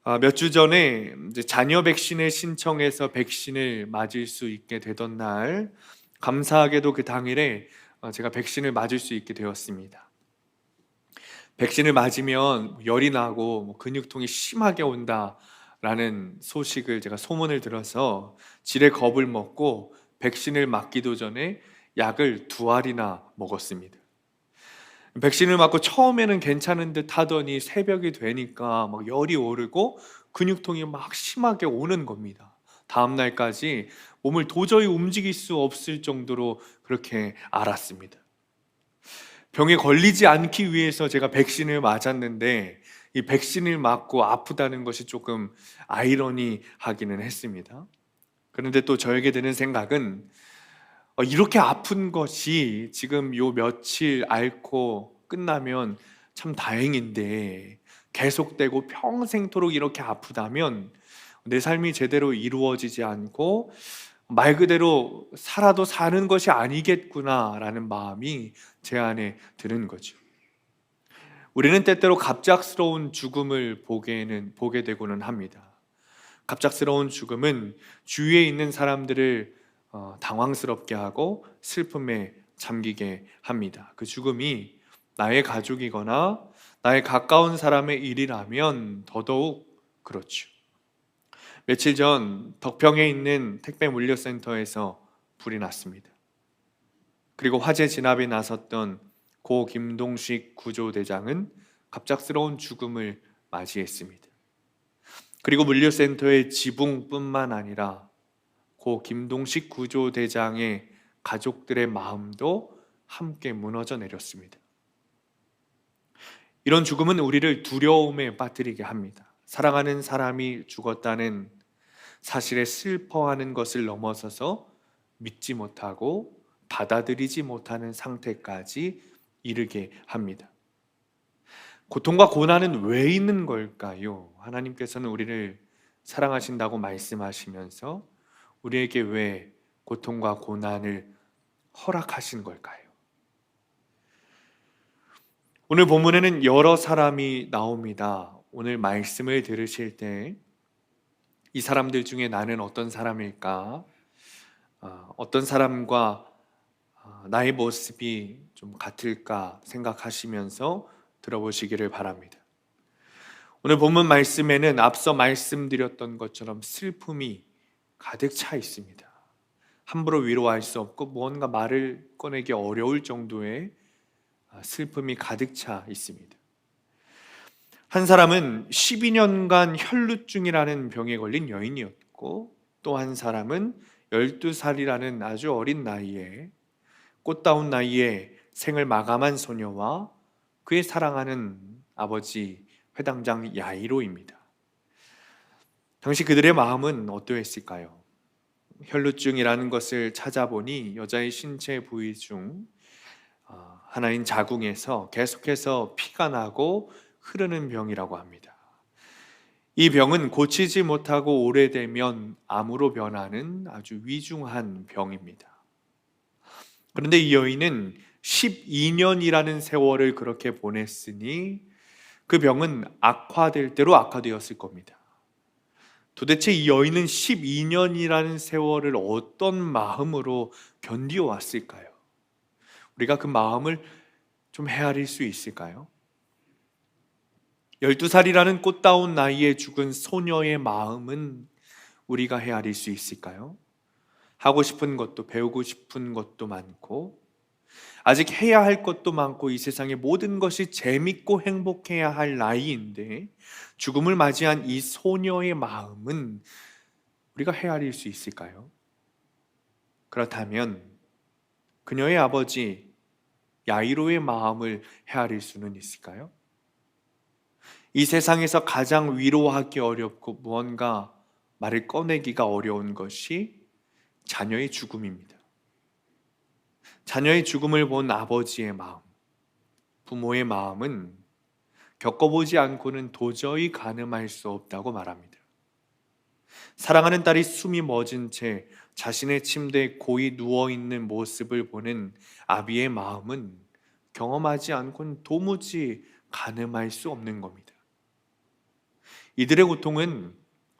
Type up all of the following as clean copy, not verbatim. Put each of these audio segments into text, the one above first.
몇 주 전에 이제 자녀 백신을 신청해서 백신을 맞을 수 있게 되던 날, 감사하게도 그 당일에 제가 백신을 맞을 수 있게 되었습니다. 백신을 맞으면 열이 나고 근육통이 심하게 온다라는 소식을 제가 소문을 들어서 지레 겁을 먹고 백신을 맞기도 전에 약을 2알이나 먹었습니다. 백신을 맞고 처음에는 괜찮은 듯 하더니 새벽이 되니까 막 열이 오르고 근육통이 막 심하게 오는 겁니다. 다음 날까지 몸을 도저히 움직일 수 없을 정도로 그렇게 앓았습니다. 병에 걸리지 않기 위해서 제가 백신을 맞았는데, 이 백신을 맞고 아프다는 것이 조금 아이러니하기는 했습니다. 그런데 또 저에게 드는 생각은, 이렇게 아픈 것이 지금 요 며칠 앓고 끝나면 참 다행인데, 계속되고 평생토록 이렇게 아프다면 내 삶이 제대로 이루어지지 않고 말 그대로 살아도 사는 것이 아니겠구나라는 마음이 제 안에 드는 거죠. 우리는 때때로 갑작스러운 죽음을 보게 되고는 합니다. 갑작스러운 죽음은 주위에 있는 사람들을 당황스럽게 하고 슬픔에 잠기게 합니다. 그 죽음이 나의 가족이거나 나의 가까운 사람의 일이라면 더더욱 그렇죠. 며칠 전 덕평에 있는 택배 물류센터에서 불이 났습니다. 그리고 화재 진압에 나섰던 고 김동식 구조대장은 갑작스러운 죽음을 맞이했습니다. 그리고 물류센터의 지붕뿐만 아니라 고 김동식 구조대장의 가족들의 마음도 함께 무너져 내렸습니다. 이런 죽음은 우리를 두려움에 빠뜨리게 합니다. 사랑하는 사람이 죽었다는 사실에 슬퍼하는 것을 넘어서서 믿지 못하고 받아들이지 못하는 상태까지 이르게 합니다. 고통과 고난은 왜 있는 걸까요? 하나님께서는 우리를 사랑하신다고 말씀하시면서 우리에게 왜 고통과 고난을 허락하신 걸까요? 오늘 본문에는 여러 사람이 나옵니다. 오늘 말씀을 들으실 때 이 사람들 중에 나는 어떤 사람일까? 어떤 사람과 나의 모습이 좀 같을까 생각하시면서 들어보시기를 바랍니다. 오늘 본문 말씀에는 앞서 말씀드렸던 것처럼 슬픔이 가득 차 있습니다. 함부로 위로할 수 없고 무언가 말을 꺼내기 어려울 정도의 슬픔이 가득 차 있습니다. 한 사람은 12년간 혈루증이라는 병에 걸린 여인이었고, 또 한 사람은 12살이라는 아주 어린 나이에, 꽃다운 나이에 생을 마감한 소녀와 그의 사랑하는 아버지 회당장 야이로입니다. 당시 그들의 마음은 어떠했을까요? 혈루증이라는 것을 찾아보니 여자의 신체 부위 중 하나인 자궁에서 계속해서 피가 나고 흐르는 병이라고 합니다. 이 병은 고치지 못하고 오래되면 암으로 변하는 아주 위중한 병입니다. 그런데 이 여인은 12년이라는 세월을 그렇게 보냈으니 그 병은 악화될 대로 악화되었을 겁니다. 도대체 이 여인은 12년이라는 세월을 어떤 마음으로 견디어왔을까요? 우리가 그 마음을 좀 헤아릴 수 있을까요? 12살이라는 꽃다운 나이에 죽은 소녀의 마음은 우리가 헤아릴 수 있을까요? 하고 싶은 것도 배우고 싶은 것도 많고 아직 해야 할 것도 많고 이 세상의 모든 것이 재밌고 행복해야 할 나이인데 죽음을 맞이한 이 소녀의 마음은 우리가 헤아릴 수 있을까요? 그렇다면 그녀의 아버지 야이로의 마음을 헤아릴 수는 있을까요? 이 세상에서 가장 위로하기 어렵고 무언가 말을 꺼내기가 어려운 것이 자녀의 죽음입니다. 자녀의 죽음을 본 아버지의 마음, 부모의 마음은 겪어보지 않고는 도저히 가늠할 수 없다고 말합니다. 사랑하는 딸이 숨이 멎은 채 자신의 침대에 고이 누워있는 모습을 보는 아비의 마음은 경험하지 않고는 도무지 가늠할 수 없는 겁니다. 이들의 고통은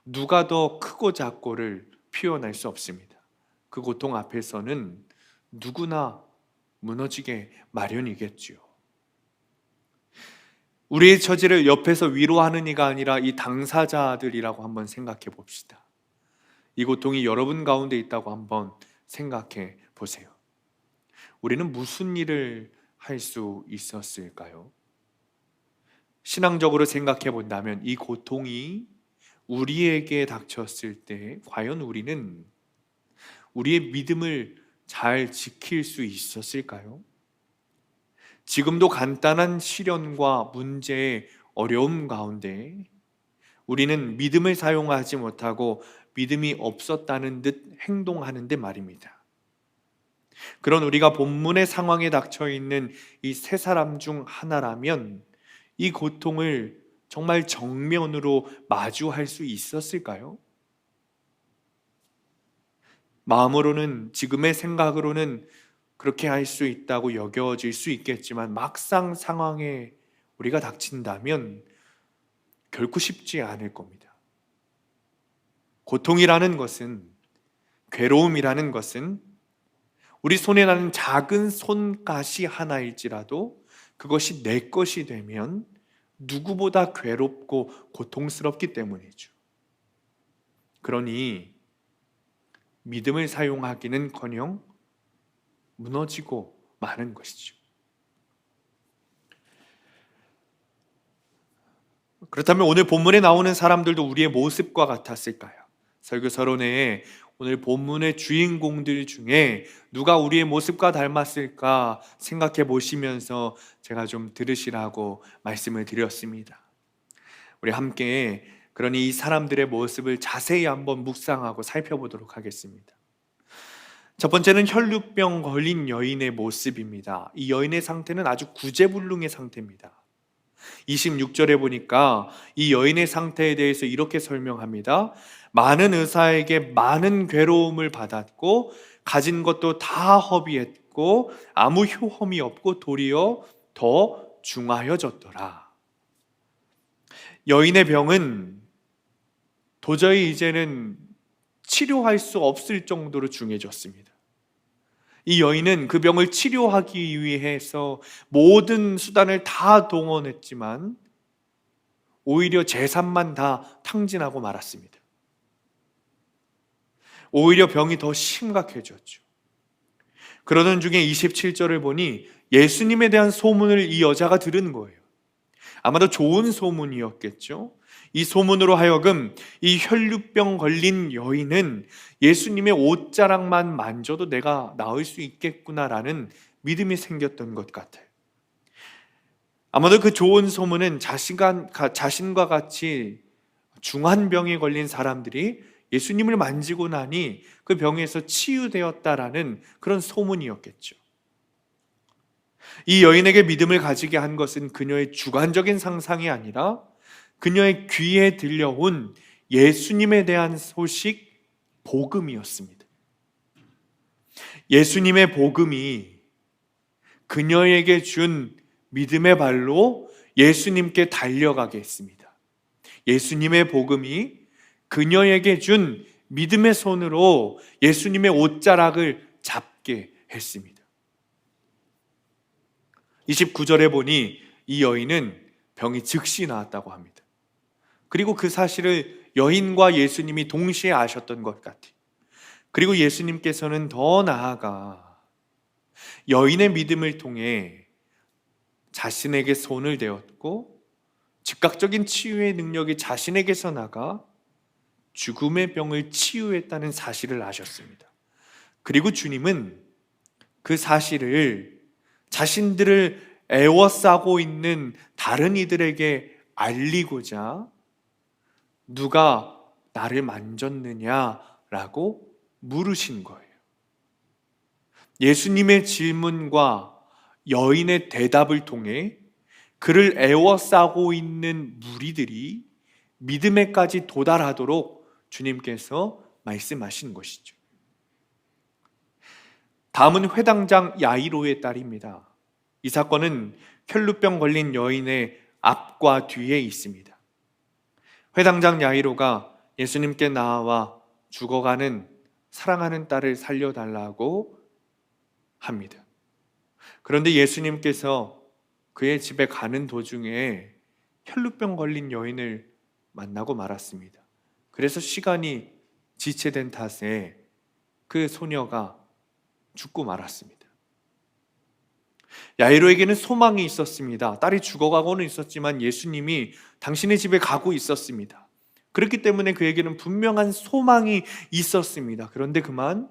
누가 더 크고 작고를 표현할 수 없습니다. 그 고통 앞에서는 누구나 무너지게 마련이겠지요. 우리의 처지를 옆에서 위로하는 이가 아니라 이 당사자들이라고 한번 생각해 봅시다. 이 고통이 여러분 가운데 있다고 한번 생각해 보세요. 우리는 무슨 일을 할 수 있었을까요? 신앙적으로 생각해 본다면 이 고통이 우리에게 닥쳤을 때 과연 우리는 우리의 믿음을 잘 지킬 수 있었을까요? 지금도 간단한 시련과 문제의 어려움 가운데 우리는 믿음을 사용하지 못하고 믿음이 없었다는 듯 행동하는데 말입니다. 그런 우리가 본문의 상황에 닥쳐 있는 이 세 사람 중 하나라면 이 고통을 정말 정면으로 마주할 수 있었을까요? 마음으로는, 지금의 생각으로는 그렇게 할 수 있다고 여겨질 수 있겠지만 막상 상황에 우리가 닥친다면 결코 쉽지 않을 겁니다. 고통이라는 것은, 괴로움이라는 것은 우리 손에 나는 작은 손가시 하나일지라도 그것이 내 것이 되면 누구보다 괴롭고 고통스럽기 때문이죠. 그러니 믿음을 사용하기는커녕 무너지고 마는 것이죠. 그렇다면 오늘 본문에 나오는 사람들도 우리의 모습과 같았을까요? 설교서론에 오늘 본문의 주인공들 중에 누가 우리의 모습과 닮았을까 생각해 보시면서 제가 좀 들으시라고 말씀을 드렸습니다. 우리 함께 그러니 이 사람들의 모습을 자세히 한번 묵상하고 살펴보도록 하겠습니다. 첫 번째는 혈루병 걸린 여인의 모습입니다. 이 여인의 상태는 아주 구제불능의 상태입니다. 26절에 보니까 이 여인의 상태에 대해서 이렇게 설명합니다. 많은 의사에게 많은 괴로움을 받았고 가진 것도 다 허비했고 아무 효험이 없고 도리어 더 중하여졌더라. 여인의 병은 도저히 이제는 치료할 수 없을 정도로 중해졌습니다. 이 여인은 그 병을 치료하기 위해서 모든 수단을 다 동원했지만 오히려 재산만 다 탕진하고 말았습니다. 오히려 병이 더 심각해졌죠. 그러던 중에 27절을 보니 예수님에 대한 소문을 이 여자가 들은 거예요. 아마도 좋은 소문이었겠죠. 이 소문으로 하여금 이 혈루병 걸린 여인은 예수님의 옷자락만 만져도 내가 나을 수 있겠구나라는 믿음이 생겼던 것 같아요. 아마도 그 좋은 소문은 자신과 같이 중한 병에 걸린 사람들이 예수님을 만지고 나니 그 병에서 치유되었다라는 그런 소문이었겠죠. 이 여인에게 믿음을 가지게 한 것은 그녀의 주관적인 상상이 아니라 그녀의 귀에 들려온 예수님에 대한 소식, 복음이었습니다. 예수님의 복음이 그녀에게 준 믿음의 발로 예수님께 달려가게 했습니다. 예수님의 복음이 그녀에게 준 믿음의 손으로 예수님의 옷자락을 잡게 했습니다. 29절에 보니 이 여인은 병이 즉시 나았다고 합니다. 그리고 그 사실을 여인과 예수님이 동시에 아셨던 것 같아요. 그리고 예수님께서는 더 나아가 여인의 믿음을 통해 자신에게 손을 대었고 즉각적인 치유의 능력이 자신에게서 나가 죽음의 병을 치유했다는 사실을 아셨습니다. 그리고 주님은 그 사실을 자신들을 애워싸고 있는 다른 이들에게 알리고자 누가 나를 만졌느냐라고 물으신 거예요. 예수님의 질문과 여인의 대답을 통해 그를 애워싸고 있는 무리들이 믿음에까지 도달하도록 주님께서 말씀하신 것이죠. 다음은 회당장 야이로의 딸입니다. 이 사건은 혈루병 걸린 여인의 앞과 뒤에 있습니다. 회당장 야이로가 예수님께 나와 죽어가는 사랑하는 딸을 살려달라고 합니다. 그런데 예수님께서 그의 집에 가는 도중에 혈루병 걸린 여인을 만나고 말았습니다. 그래서 시간이 지체된 탓에 그 소녀가 죽고 말았습니다. 야이로에게는 소망이 있었습니다. 딸이 죽어가고는 있었지만 예수님이 당신의 집에 가고 있었습니다. 그렇기 때문에 그에게는 분명한 소망이 있었습니다. 그런데 그만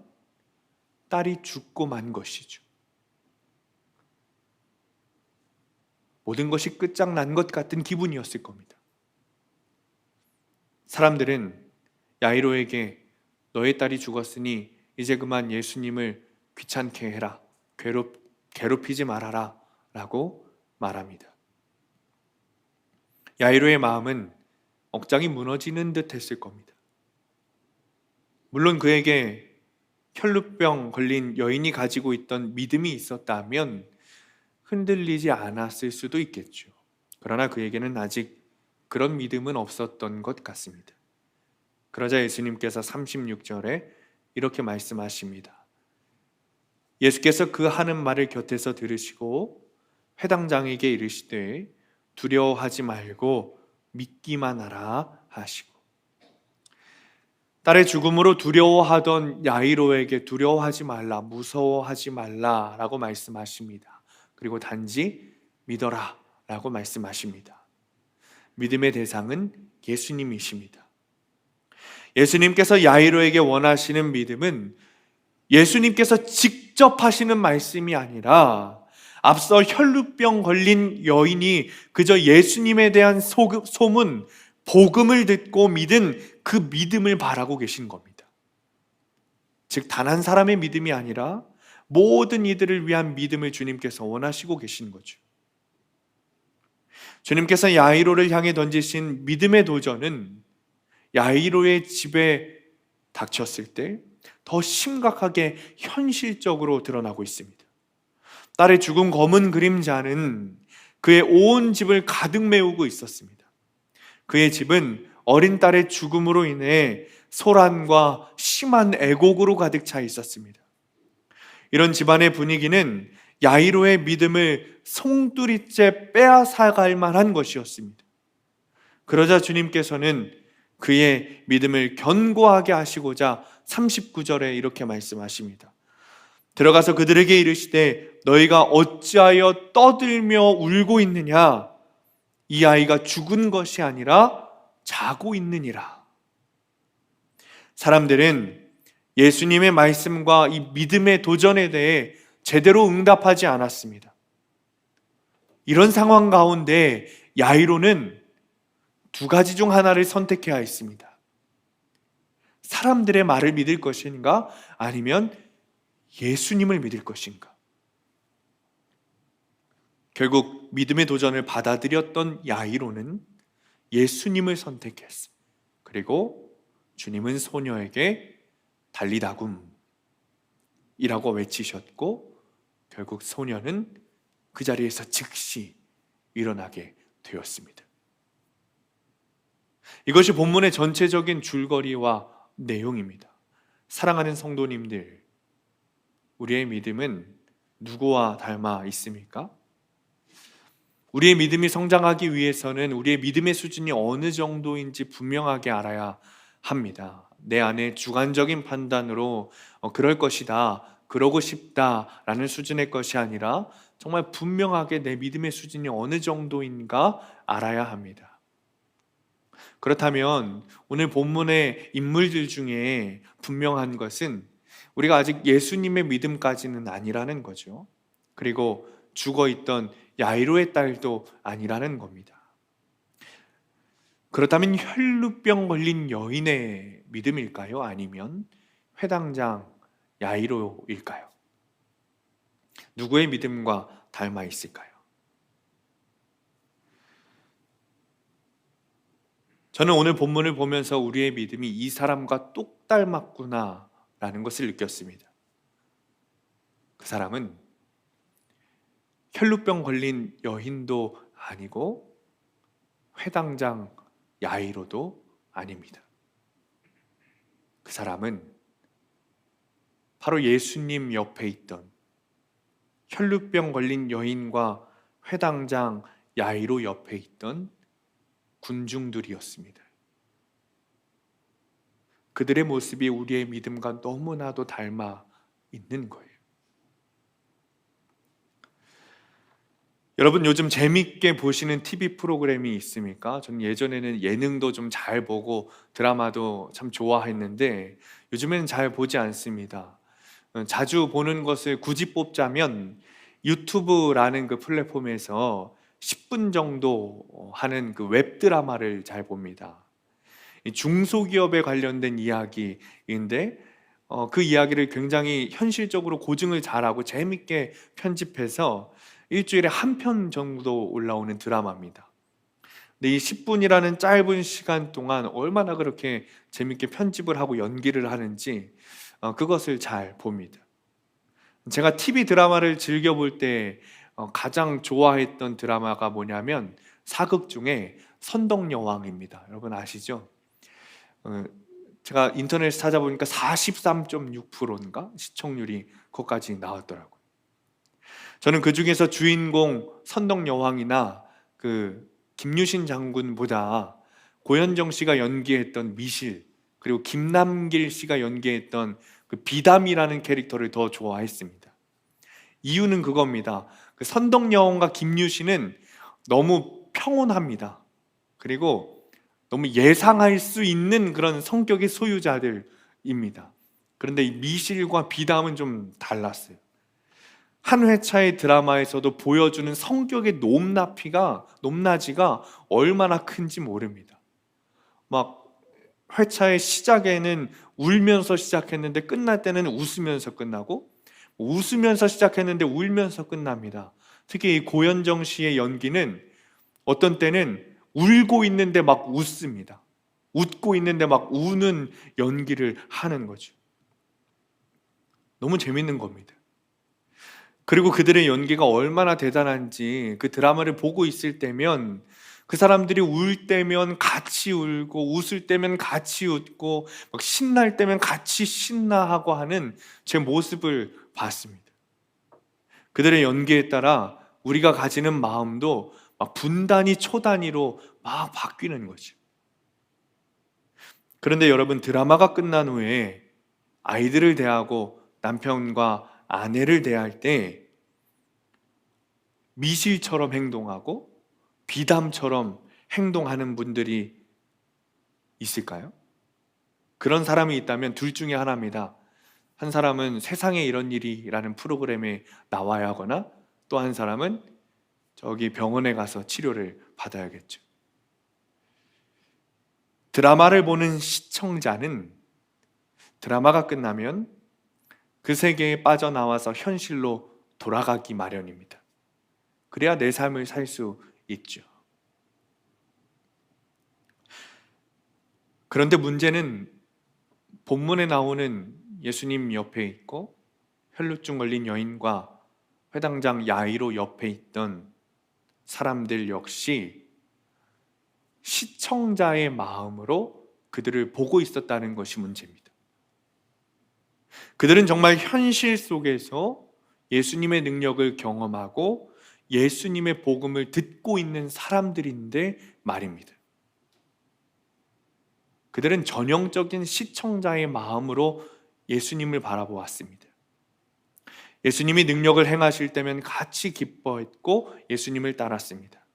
딸이 죽고 만 것이죠. 모든 것이 끝장난 것 같은 기분이었을 겁니다. 사람들은 야이로에게 너의 딸이 죽었으니 이제 그만 예수님을 귀찮게 해라, 괴롭히지 말아라 라고 말합니다. 야이로의 마음은 억장이 무너지는 듯 했을 겁니다. 물론 그에게 혈루병 걸린 여인이 가지고 있던 믿음이 있었다면 흔들리지 않았을 수도 있겠죠. 그러나 그에게는 아직 그런 믿음은 없었던 것 같습니다. 그러자 예수님께서 36절에 이렇게 말씀하십니다. 예수께서 그 하는 말을 곁에서 들으시고 회당장에게 이르시되 두려워하지 말고 믿기만 하라 하시고, 딸의 죽음으로 두려워하던 야이로에게 두려워하지 말라, 무서워하지 말라라고 말씀하십니다. 그리고 단지 믿어라 라고 말씀하십니다. 믿음의 대상은 예수님이십니다. 예수님께서 야이로에게 원하시는 믿음은 예수님께서 직접 하시는 말씀이 아니라 앞서 혈루병 걸린 여인이 그저 예수님에 대한 소문, 복음을 듣고 믿은 그 믿음을 바라고 계신 겁니다. 즉, 단 한 사람의 믿음이 아니라 모든 이들을 위한 믿음을 주님께서 원하시고 계신 거죠. 주님께서 야이로를 향해 던지신 믿음의 도전은 야이로의 집에 닥쳤을 때 더 심각하게 현실적으로 드러나고 있습니다. 딸의 죽은 검은 그림자는 그의 온 집을 가득 메우고 있었습니다. 그의 집은 어린 딸의 죽음으로 인해 소란과 심한 애곡으로 가득 차 있었습니다. 이런 집안의 분위기는 야이로의 믿음을 송두리째 빼앗아갈 만한 것이었습니다. 그러자 주님께서는 그의 믿음을 견고하게 하시고자 39절에 이렇게 말씀하십니다. 들어가서 그들에게 이르시되 너희가 어찌하여 떠들며 울고 있느냐? 이 아이가 죽은 것이 아니라 자고 있느니라. 사람들은 예수님의 말씀과 이 믿음의 도전에 대해 제대로 응답하지 않았습니다. 이런 상황 가운데 야이로는 두 가지 중 하나를 선택해야 했습니다. 사람들의 말을 믿을 것인가? 아니면 예수님을 믿을 것인가? 결국 믿음의 도전을 받아들였던 야이로는 예수님을 선택했어요. 그리고 주님은 소녀에게 달리다굼 이라고 외치셨고, 결국 소녀는 그 자리에서 즉시 일어나게 되었습니다. 이것이 본문의 전체적인 줄거리와 내용입니다. 사랑하는 성도님들, 우리의 믿음은 누구와 닮아 있습니까? 우리의 믿음이 성장하기 위해서는 우리의 믿음의 수준이 어느 정도인지 분명하게 알아야 합니다. 내 안에 주관적인 판단으로 그럴 것이다, 그러고 싶다라는 수준의 것이 아니라 정말 분명하게 내 믿음의 수준이 어느 정도인가 알아야 합니다. 그렇다면 오늘 본문의 인물들 중에 분명한 것은 우리가 아직 예수님의 믿음까지는 아니라는 거죠. 그리고 죽어있던 야이로의 딸도 아니라는 겁니다. 그렇다면 혈루병 걸린 여인의 믿음일까요? 아니면 회당장 야이로일까요? 누구의 믿음과 닮아 있을까요? 저는 오늘 본문을 보면서 우리의 믿음이 이 사람과 똑 닮았구나 라는 것을 느꼈습니다. 그 사람은 혈루병 걸린 여인도 아니고 회당장 야이로도 아닙니다. 그 사람은 바로 예수님 옆에 있던 혈루병 걸린 여인과 회당장 야이로 옆에 있던 군중들이었습니다. 그들의 모습이 우리의 믿음과 너무나도 닮아 있는 거예요. 여러분, 요즘 재밌게 보시는 TV 프로그램이 있습니까? 저는 예전에는 예능도 좀 잘 보고 드라마도 참 좋아했는데 요즘에는 잘 보지 않습니다. 자주 보는 것을 굳이 뽑자면 유튜브라는 그 플랫폼에서 10분 정도 하는 그 웹드라마를 잘 봅니다. 이 중소기업에 관련된 이야기인데 그 이야기를 굉장히 현실적으로 고증을 잘하고 재밌게 편집해서 일주일에 한 편 정도 올라오는 드라마입니다. 근데 이 10분이라는 짧은 시간 동안 얼마나 그렇게 재밌게 편집을 하고 연기를 하는지 그것을 잘 봅니다. 제가 TV 드라마를 즐겨볼 때 가장 좋아했던 드라마가 뭐냐면 사극 중에 선덕여왕입니다. 여러분 아시죠? 제가 인터넷에 찾아보니까 43.6%인가 시청률이 거기까지 나왔더라고요. 저는 그 중에서 주인공 선덕여왕이나 그 김유신 장군보다 고현정 씨가 연기했던 미실, 그리고 김남길 씨가 연기했던 그 비담이라는 캐릭터를 더 좋아했습니다. 이유는 그겁니다. 그 선덕여왕과 김유신은 너무 평온합니다. 그리고 너무 예상할 수 있는 그런 성격의 소유자들입니다. 그런데 이 미실과 비담은 좀 달랐어요. 한 회차의 드라마에서도 보여주는 성격의 높낮이가 얼마나 큰지 모릅니다. 막 회차의 시작에는 울면서 시작했는데 끝날 때는 웃으면서 끝나고, 웃으면서 시작했는데 울면서 끝납니다. 특히 이 고현정 씨의 연기는 어떤 때는 울고 있는데 막 웃습니다. 웃고 있는데 막 우는 연기를 하는 거죠. 너무 재밌는 겁니다. 그리고 그들의 연기가 얼마나 대단한지 그 드라마를 보고 있을 때면 그 사람들이 울 때면 같이 울고 웃을 때면 같이 웃고 막 신날 때면 같이 신나하고 하는 제 모습을 봤습니다. 그들의 연기에 따라 우리가 가지는 마음도 막 분단위 초단위로 막 바뀌는 거죠. 그런데 여러분, 드라마가 끝난 후에 아이들을 대하고 남편과 아내를 대할 때 미실처럼 행동하고 비담처럼 행동하는 분들이 있을까요? 그런 사람이 있다면 둘 중에 하나입니다. 한 사람은 세상에 이런 일이라는 프로그램에 나와야 하거나 또 한 사람은 저기 병원에 가서 치료를 받아야겠죠. 드라마를 보는 시청자는 드라마가 끝나면 그 세계에 빠져나와서 현실로 돌아가기 마련입니다. 그래야 내 삶을 살 수 있죠. 그런데 문제는 본문에 나오는 예수님 옆에 있고 혈루증 걸린 여인과 회당장 야이로 옆에 있던 사람들 역시 시청자의 마음으로 그들을 보고 있었다는 것이 문제입니다. 그들은 정말 현실 속에서 예수님의 능력을 경험하고 예수님의 복음을 듣고 있는 사람들인데 말입니다. 그들은 전형적인 시청자의 마음으로 예수님을 바라보았습니다. 예수님이 능력을 행하실 때면 같이 기뻐했고 예수님을 따랐습니다.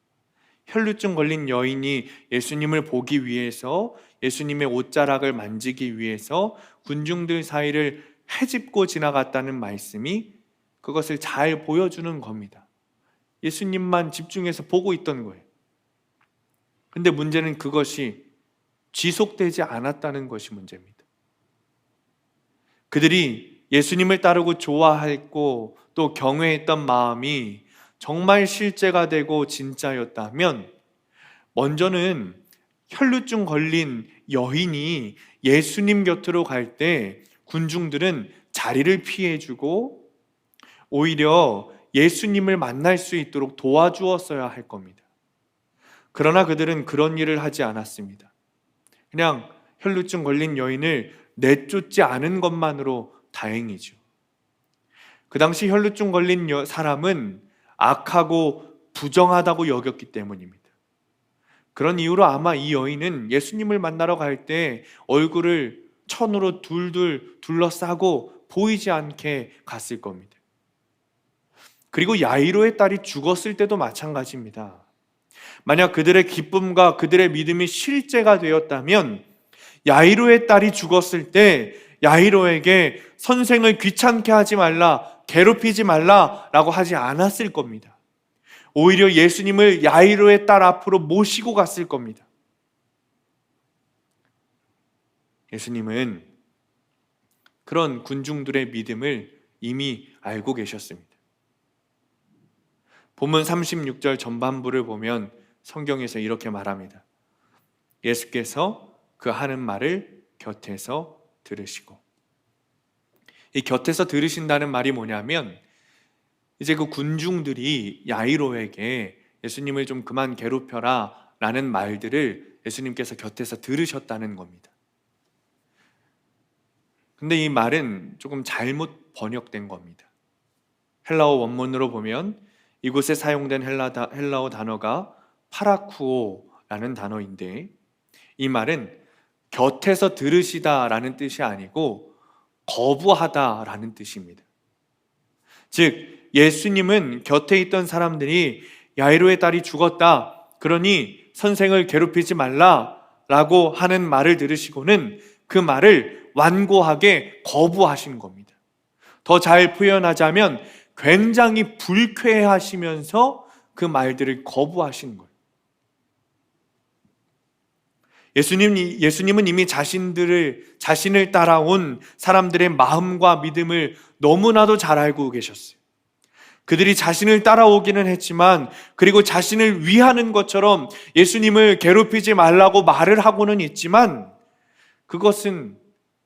혈루증 걸린 여인이 예수님을 보기 위해서 예수님의 옷자락을 만지기 위해서 군중들 사이를 헤집고 지나갔다는 말씀이 그것을 잘 보여주는 겁니다. 예수님만 집중해서 보고 있던 거예요. 근데 문제는 그것이 지속되지 않았다는 것이 문제입니다. 그들이 예수님을 따르고 좋아했고 또 경외했던 마음이 정말 실제가 되고 진짜였다면 먼저는 혈루증 걸린 여인이 예수님 곁으로 갈 때 군중들은 자리를 피해주고 오히려 예수님을 만날 수 있도록 도와주었어야 할 겁니다. 그러나 그들은 그런 일을 하지 않았습니다. 그냥 혈루증 걸린 여인을 내쫓지 않은 것만으로 다행이죠. 그 당시 혈루증 걸린 사람은 악하고 부정하다고 여겼기 때문입니다. 그런 이유로 아마 이 여인은 예수님을 만나러 갈 때 얼굴을 천으로 둘둘 둘러싸고 보이지 않게 갔을 겁니다. 그리고 야이로의 딸이 죽었을 때도 마찬가지입니다. 만약 그들의 기쁨과 그들의 믿음이 실제가 되었다면 야이로의 딸이 죽었을 때 야이로에게 선생을 귀찮게 하지 말라, 괴롭히지 말라라고 하지 않았을 겁니다. 오히려 예수님을 야이로의 딸 앞으로 모시고 갔을 겁니다. 예수님은 그런 군중들의 믿음을 이미 알고 계셨습니다. 본문 36절 전반부를 보면 성경에서 이렇게 말합니다. 예수께서 그 하는 말을 곁에서 들으시고, 이 곁에서 들으신다는 말이 뭐냐면 이제 그 군중들이 야이로에게 예수님을 좀 그만 괴롭혀라 라는 말들을 예수님께서 곁에서 들으셨다는 겁니다. 근데 이 말은 조금 잘못 번역된 겁니다. 헬라어 원문으로 보면 이곳에 사용된 헬라어 단어가 파라쿠오라는 단어인데, 이 말은 곁에서 들으시다라는 뜻이 아니고 거부하다라는 뜻입니다. 즉 예수님은 곁에 있던 사람들이 야이로의 딸이 죽었다, 그러니 선생을 괴롭히지 말라라고 하는 말을 들으시고는 그 말을 완고하게 거부하신 겁니다. 더 잘 표현하자면 굉장히 불쾌해하시면서 그 말들을 거부하신 거예요. 예수님은 이미 자신을 따라온 사람들의 마음과 믿음을 너무나도 잘 알고 계셨어요. 그들이 자신을 따라오기는 했지만, 그리고 자신을 위하는 것처럼 예수님을 괴롭히지 말라고 말을 하고는 있지만, 그것은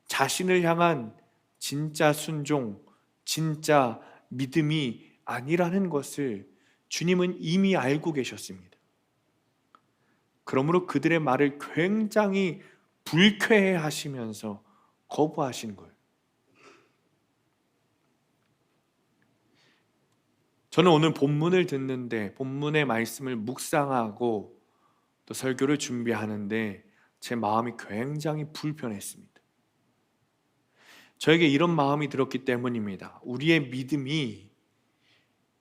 자신을 향한 진짜 순종, 진짜 믿음이 아니라는 것을 주님은 이미 알고 계셨습니다. 그러므로 그들의 말을 굉장히 불쾌해 하시면서 거부하신 거예요. 저는 오늘 본문을 듣는데, 본문의 말씀을 묵상하고 또 설교를 준비하는데 제 마음이 굉장히 불편했습니다. 저에게 이런 마음이 들었기 때문입니다. 우리의 믿음이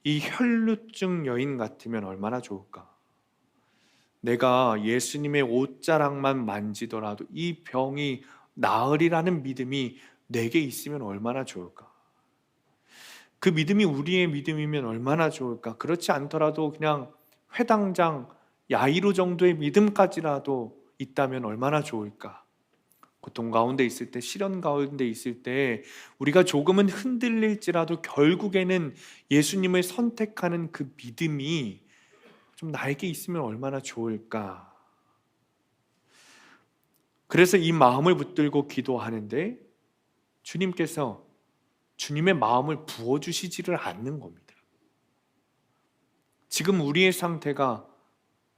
이 혈루증 여인 같으면 얼마나 좋을까? 내가 예수님의 옷자락만 만지더라도 이 병이 나으리라는 믿음이 내게 있으면 얼마나 좋을까? 그 믿음이 우리의 믿음이면 얼마나 좋을까? 그렇지 않더라도 그냥 회당장 야이로 정도의 믿음까지라도 있다면 얼마나 좋을까? 고통 가운데 있을 때, 시련 가운데 있을 때 우리가 조금은 흔들릴지라도 결국에는 예수님을 선택하는 그 믿음이 좀 나에게 있으면 얼마나 좋을까? 그래서 이 마음을 붙들고 기도하는데 주님께서 주님의 마음을 부어주시지를 않는 겁니다. 지금 우리의 상태가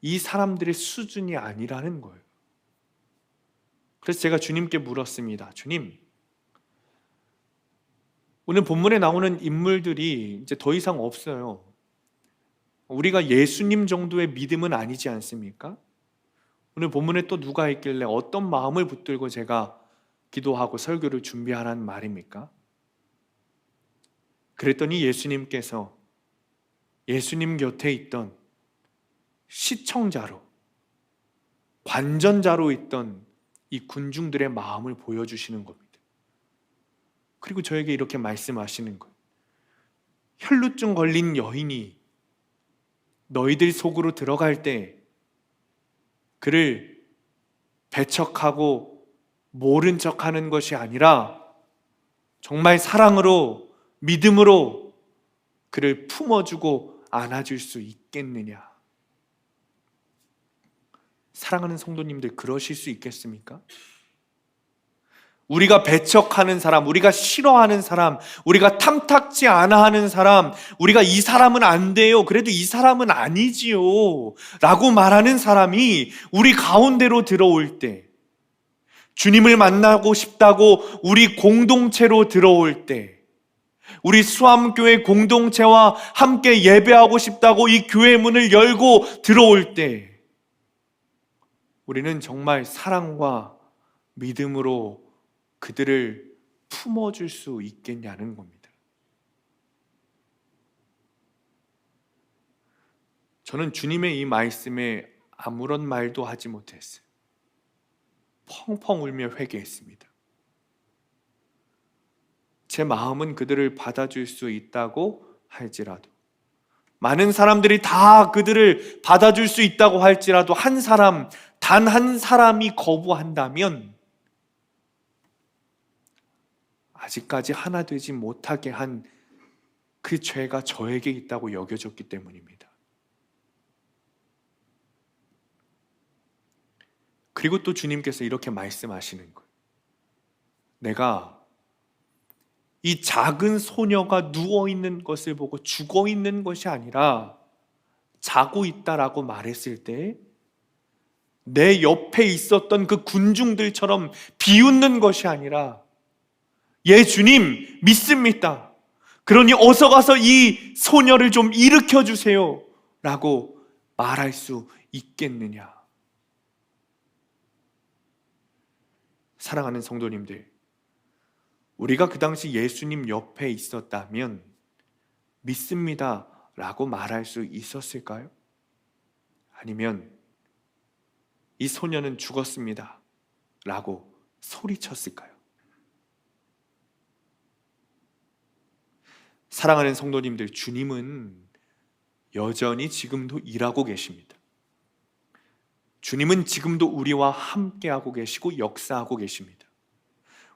이 사람들의 수준이 아니라는 거예요. 그래서 제가 주님께 물었습니다. 주님, 오늘 본문에 나오는 인물들이 이제 더 이상 없어요. 우리가 예수님 정도의 믿음은 아니지 않습니까? 오늘 본문에 또 누가 있길래 어떤 마음을 붙들고 제가 기도하고 설교를 준비하라는 말입니까? 그랬더니 예수님께서 예수님 곁에 있던 시청자로, 관전자로 있던 이 군중들의 마음을 보여주시는 겁니다. 그리고 저에게 이렇게 말씀하시는 거예요. 혈루증 걸린 여인이 너희들 속으로 들어갈 때 그를 배척하고 모른 척하는 것이 아니라 정말 사랑으로, 믿음으로 그를 품어주고 안아줄 수 있겠느냐? 사랑하는 성도님들, 그러실 수 있겠습니까? 우리가 배척하는 사람, 우리가 싫어하는 사람, 우리가 탐탁지 않아 하는 사람, 우리가 이 사람은 안 돼요, 그래도 이 사람은 아니지요 라고 말하는 사람이 우리 가운데로 들어올 때, 주님을 만나고 싶다고 우리 공동체로 들어올 때, 우리 수암교회 공동체와 함께 예배하고 싶다고 이 교회 문을 열고 들어올 때, 우리는 정말 사랑과 믿음으로 그들을 품어줄 수 있겠냐는 겁니다. 저는 주님의 이 말씀에 아무런 말도 하지 못했어요. 펑펑 울며 회개했습니다. 제 마음은 그들을 받아줄 수 있다고 할지라도, 많은 사람들이 다 그들을 받아줄 수 있다고 할지라도 한 사람, 단 한 사람이 거부한다면 아직까지 하나 되지 못하게 한 그 죄가 저에게 있다고 여겨졌기 때문입니다. 그리고 또 주님께서 이렇게 말씀하시는 거예요. 내가 이 작은 소녀가 누워있는 것을 보고 죽어있는 것이 아니라 자고 있다라고 말했을 때 내 옆에 있었던 그 군중들처럼 비웃는 것이 아니라, 예, 주님 믿습니다, 그러니 어서 가서 이 소녀를 좀 일으켜 주세요 라고 말할 수 있겠느냐. 사랑하는 성도님들, 우리가 그 당시 예수님 옆에 있었다면 믿습니다 라고 말할 수 있었을까요? 아니면 이 소녀는 죽었습니다 라고 소리쳤을까요? 사랑하는 성도님들, 주님은 여전히 지금도 일하고 계십니다. 주님은 지금도 우리와 함께하고 계시고 역사하고 계십니다.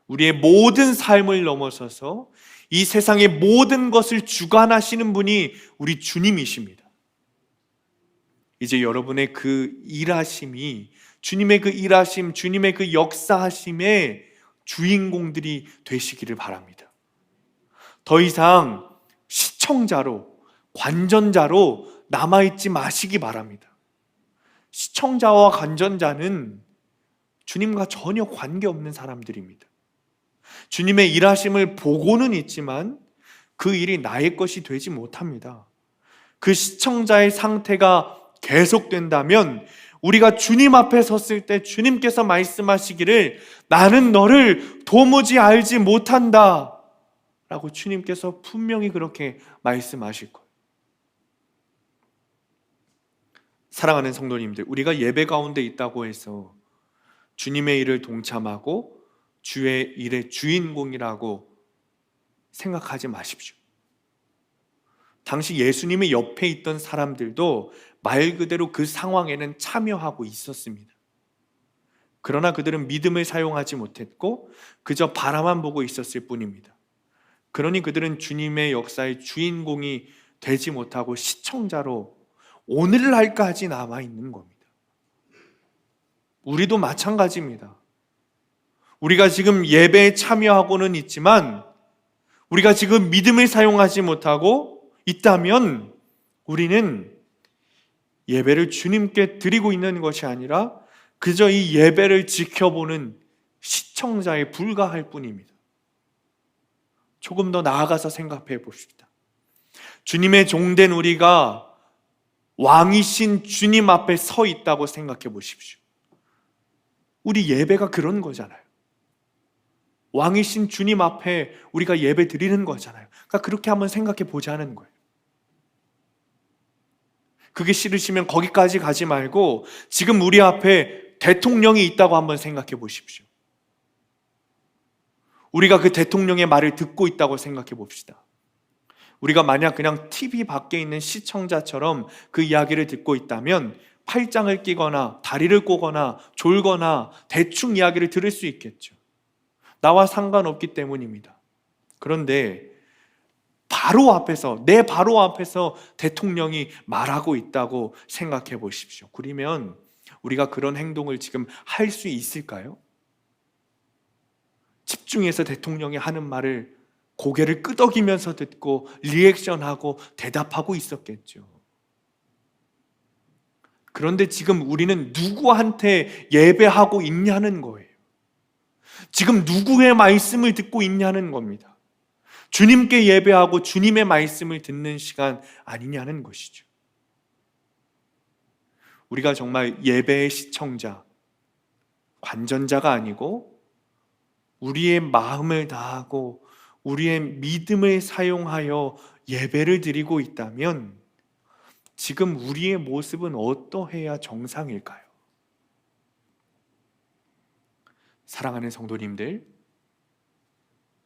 우리의 모든 삶을 넘어서서 이 세상의 모든 것을 주관하시는 분이 우리 주님이십니다. 이제 여러분의 그 일하심이, 주님의 그 일하심, 주님의 그 역사하심의 주인공들이 되시기를 바랍니다. 더 이상 시청자로, 관전자로 남아있지 마시기 바랍니다. 시청자와 관전자는 주님과 전혀 관계없는 사람들입니다. 주님의 일하심을 보고는 있지만 그 일이 나의 것이 되지 못합니다. 그 시청자의 상태가 계속된다면 우리가 주님 앞에 섰을 때 주님께서 말씀하시기를 나는 너를 도무지 알지 못한다 라고 주님께서 분명히 그렇게 말씀하실 거예요. 사랑하는 성도님들, 우리가 예배 가운데 있다고 해서 주님의 일을 동참하고 주의 일의 주인공이라고 생각하지 마십시오. 당시 예수님의 옆에 있던 사람들도 말 그대로 그 상황에는 참여하고 있었습니다. 그러나 그들은 믿음을 사용하지 못했고 그저 바라만 보고 있었을 뿐입니다. 그러니 그들은 주님의 역사의 주인공이 되지 못하고 시청자로 오늘날까지 남아있는 겁니다. 우리도 마찬가지입니다. 우리가 지금 예배에 참여하고는 있지만 우리가 지금 믿음을 사용하지 못하고 있다면 우리는 예배를 주님께 드리고 있는 것이 아니라 그저 이 예배를 지켜보는 시청자에 불과할 뿐입니다. 조금 더 나아가서 생각해 봅시다. 주님의 종된 우리가 왕이신 주님 앞에 서 있다고 생각해 보십시오. 우리 예배가 그런 거잖아요. 왕이신 주님 앞에 우리가 예배 드리는 거잖아요. 그러니까 그렇게 한번 생각해 보자는 거예요. 그게 싫으시면 거기까지 가지 말고 지금 우리 앞에 대통령이 있다고 한번 생각해 보십시오. 우리가 그 대통령의 말을 듣고 있다고 생각해 봅시다. 우리가 만약 그냥 TV 밖에 있는 시청자처럼 그 이야기를 듣고 있다면 팔짱을 끼거나 다리를 꼬거나 졸거나 대충 이야기를 들을 수 있겠죠. 나와 상관없기 때문입니다. 그런데 바로 앞에서, 내 바로 앞에서 대통령이 말하고 있다고 생각해 보십시오. 그러면 우리가 그런 행동을 지금 할 수 있을까요? 집중해서 대통령이 하는 말을 고개를 끄덕이면서 듣고 리액션하고 대답하고 있었겠죠. 그런데 지금 우리는 누구한테 예배하고 있냐는 거예요. 지금 누구의 말씀을 듣고 있냐는 겁니다. 주님께 예배하고 주님의 말씀을 듣는 시간 아니냐는 것이죠. 우리가 정말 예배의 시청자, 관전자가 아니고 우리의 마음을 다하고 우리의 믿음을 사용하여 예배를 드리고 있다면 지금 우리의 모습은 어떠해야 정상일까요? 사랑하는 성도님들,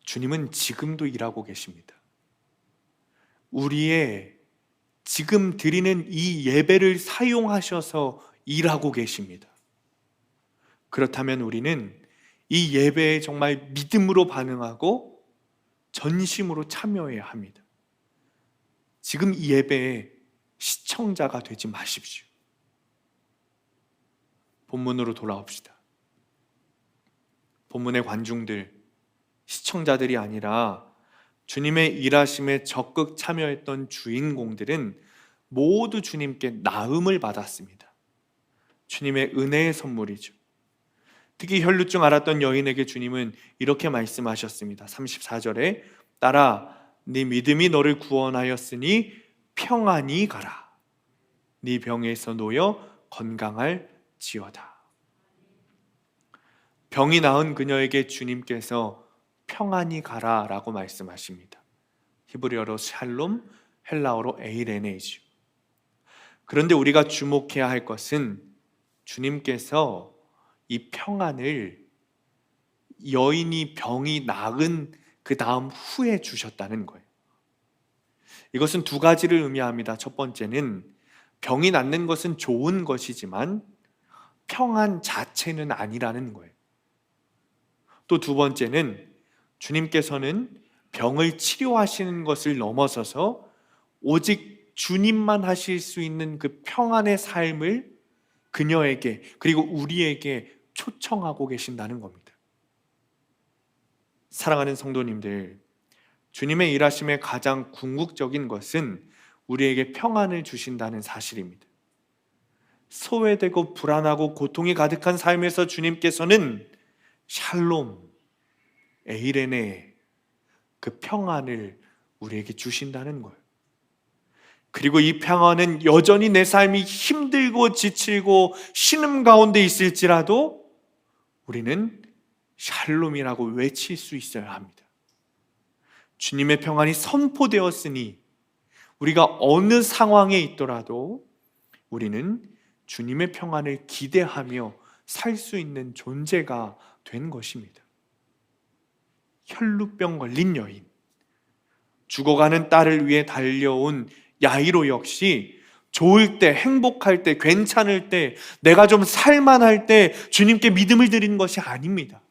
주님은 지금도 일하고 계십니다. 우리의 지금 드리는 이 예배를 사용하셔서 일하고 계십니다. 그렇다면 우리는 이 예배에 정말 믿음으로 반응하고 전심으로 참여해야 합니다. 지금 이 예배에 시청자가 되지 마십시오. 본문으로 돌아옵시다. 본문의 관중들, 시청자들이 아니라 주님의 일하심에 적극 참여했던 주인공들은 모두 주님께 나음을 받았습니다. 주님의 은혜의 선물이죠. 특히 혈루증 앓았던 여인에게 주님은 이렇게 말씀하셨습니다. 34절에 딸아, 네 믿음이 너를 구원하였으니 평안히 가라. 네 병에서 놓여 건강할지어다. 병이 나은 그녀에게 주님께서 평안히 가라 라고 말씀하십니다. 히브리어로 샬롬, 헬라어로 에이레네이죠. 그런데 우리가 주목해야 할 것은 주님께서 이 평안을 여인이 병이 나은 그 다음 후에 주셨다는 거예요. 이것은 두 가지를 의미합니다. 첫 번째는 병이 낫는 것은 좋은 것이지만 평안 자체는 아니라는 거예요. 또 두 번째는 주님께서는 병을 치료하시는 것을 넘어서서 오직 주님만 하실 수 있는 그 평안의 삶을 그녀에게 그리고 우리에게 초청하고 계신다는 겁니다. 사랑하는 성도님들, 주님의 일하심의 가장 궁극적인 것은 우리에게 평안을 주신다는 사실입니다. 소외되고 불안하고 고통이 가득한 삶에서 주님께서는 샬롬, 에이레네, 그 평안을 우리에게 주신다는 거예요. 그리고 이 평안은 여전히 내 삶이 힘들고 지치고 신음 가운데 있을지라도 우리는 샬롬이라고 외칠 수 있어야 합니다. 주님의 평안이 선포되었으니 우리가 어느 상황에 있더라도 우리는 주님의 평안을 기대하며 살 수 있는 존재가 된 것입니다. 혈루병 걸린 여인, 죽어가는 딸을 위해 달려온 야이로 역시 좋을 때, 행복할 때, 괜찮을 때, 내가 좀 살만할 때 주님께 믿음을 드리는 것이 아닙니다.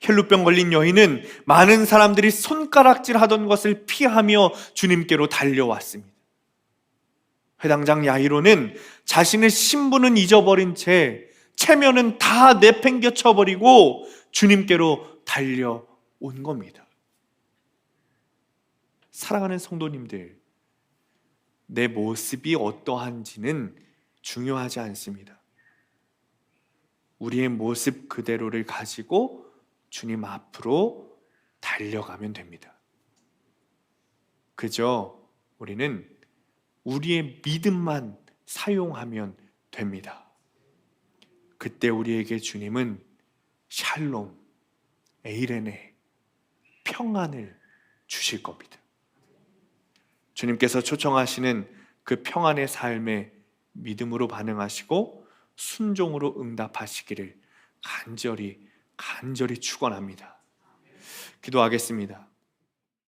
혈루병 걸린 여인은 많은 사람들이 손가락질 하던 것을 피하며 주님께로 달려왔습니다. 회당장 야이로는 자신의 신분은 잊어버린 채 체면은 다 내팽겨쳐버리고 주님께로 달려온 겁니다. 사랑하는 성도님들, 내 모습이 어떠한지는 중요하지 않습니다. 우리의 모습 그대로를 가지고 주님 앞으로 달려가면 됩니다. 그저 우리는 우리의 믿음만 사용하면 됩니다. 그때 우리에게 주님은 샬롬, 에이레네, 평안을 주실 겁니다. 주님께서 초청하시는 그 평안의 삶에 믿음으로 반응하시고 순종으로 응답하시기를 간절히 축원합니다. 기도하겠습니다.